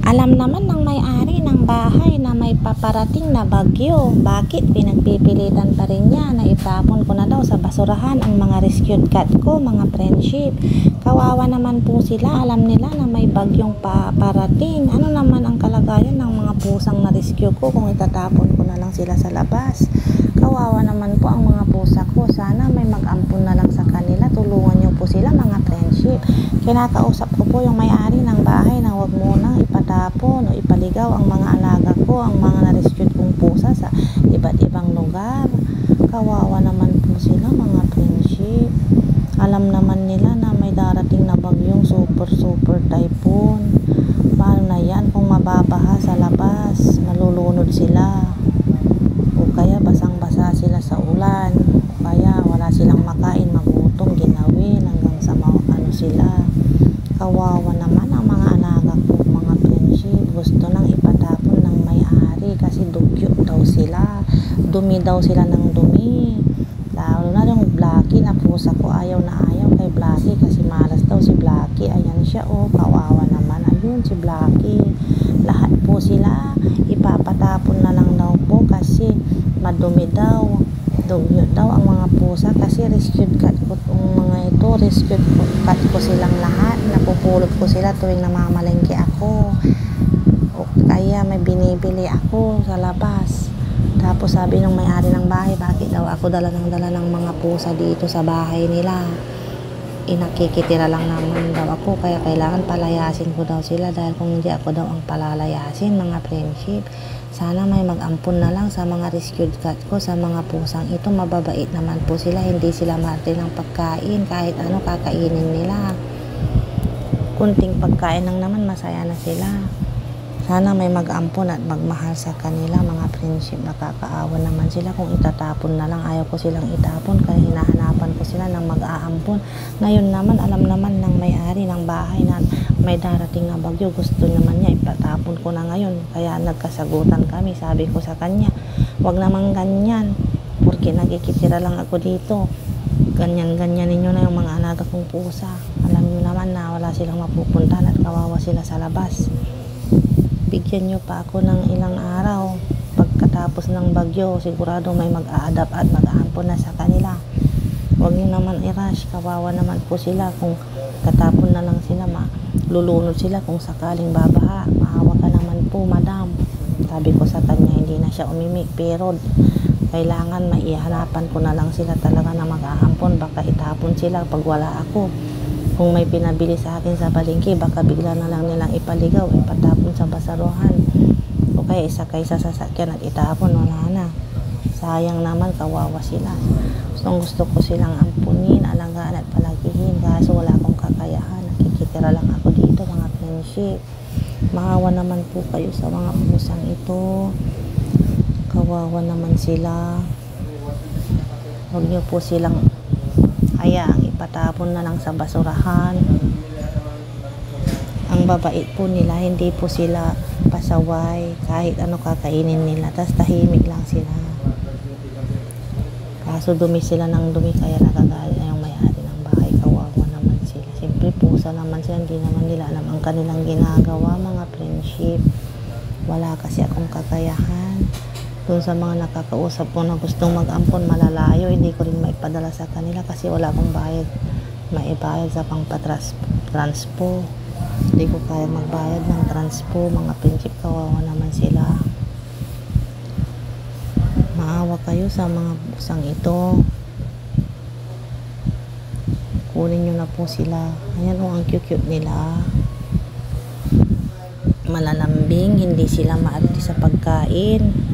Alam naman ng may-ari ng bahay na may paparating na bagyo. Bakit pinagpipilitan pa rin niya na itapon ko na daw sa basurahan ang mga rescued cat ko, mga friendship? Kawawa naman po sila. Alam nila na may bagyong paparating. Ano naman ang kalagayan ng mga pusang na rescue ko kung itatapon ko na lang sila sa labas? Kawawa naman po ang mga pusa ko. Sana may mag-ampun na lang sa kanila. Tulungan niyo po sila, mga friendship. Kinakausap ko po yung may-ari ng bahay na huwag munang ipatapon o ipaligaw ang mga alaga ko, ang mga na-rescued kong pusa sa iba't ibang lugar. Kawawa naman po sila, mga friendship. Alam naman nila na may darating na bagyong super typhoon. Paano na yan kung mababaha sa labas? Malulunod sila. O kaya basang-basa sila sa ulan. O kaya wala silang makain, magutom, ginawin hanggang sa ano sila. Kawawa naman ang mga alaga ko, mga friendship. Gusto nang ipatapon ng may-ari kasi dugyo daw sila. Dumi daw sila ng dumi. Lalo na yung Blacky na pusa ko, ayaw na ayaw kay Blacky kasi malas daw si Blacky. Ayan siya, oh, kawawa naman. Ayun si Blacky. Lahat po sila ipapatapon na lang daw po kasi madumi daw. Dugyo daw ang mga pusa kasi rescued cat ko ang mga ito. Rescued cat ko silang lahat. Napupulot ko sila tuwing namamalengke ako. O kaya may binibili ako sa labas. Tapos sabi ng may-ari ng bahay, bakit daw ako dala ng mga pusa dito sa bahay nila? Nakikitira lang naman daw ako, kaya kailangan palayasin ko daw sila dahil kung hindi ako daw ang palalayasin, mga friendship. Sana may mag-ampun na lang sa mga rescued cat ko, sa mga pusang ito. Mababait naman po sila, hindi sila marte ng pagkain, kahit ano kakainin nila. Kunting pagkain lang naman, masaya na sila. Sana may mag-ampun at magmahal sa kanila, mga friendship. Nakakaawa naman sila kung itatapon na lang. Ayaw ko silang itapon kaya hinahanapan ko sila ng mag-aampon. Ngayon naman, alam naman ng may-ari ng bahay na may darating na bagyo. Gusto naman niya ipatapon ko na ngayon. Kaya nagkasagutan kami. Sabi ko sa kanya, wag naman ganyan. Porque nagkikitira lang ako dito. Ganyan-ganyan ninyo na yung mga alaga kong pusa. Alam niyo naman na wala silang mapupuntahan at kawawa sila sa labas. Bigyan nyo pa ako ng ilang araw. Pagkatapos ng bagyo, sigurado may mag-a-adapt at mag-aampon na sa kanila. Huwag nyo naman i-rush. Kawawa naman po sila. Kung katapon na lang sila, lulunod sila kung sakaling babaha. Maawa ka naman po, madam. Sabi ko sa kanya, hindi na siya umimik. Pero kailangan maihanapan ko na lang sila talaga na mag-aampon. Baka itapon sila pag wala ako. Kung may pinabili sa akin sa palengke, baka bigla na lang nilang ipaligaw, ipatapon sa basaruhan. O kaya isakay sa sasakyan at itapon, wala na. Sayang naman, kawawa sila. Gusto ko silang ampunin, alagaan at palagihin. Kaso wala akong kakayahan. Nakikitira lang ako dito, mga friendship. Maawa naman po kayo sa mga pusang ito. Kawawa naman sila. Huwag niyo po silang hayaang ipatapon na lang sa basurahan. Ang babait po nila, hindi po sila pasaway kahit ano kakainin nila, tas tahimik lang sila. Kaso dumi sila ng dumi kaya nakagalit na yung may-ari ng bahay. Kawawa naman sila. Siyempre pusa naman sila, hindi naman nila alam ang kanilang ginagawa, mga friendship. Wala kasi akong kakayahan. Doon sa mga nakakausap ko na gustong mag-ampon malalayo, hindi ko rin maipadala sa kanila kasi wala akong bayad, maibayad sa transpo. Hindi ko kaya magbayad ng transpo, mga friendship. Kawawa naman sila. Maawa kayo sa mga pusang ito. Kunin nyo na po sila. Ayan o, ang cute nila. Malalambing, hindi sila maarte sa pagkain.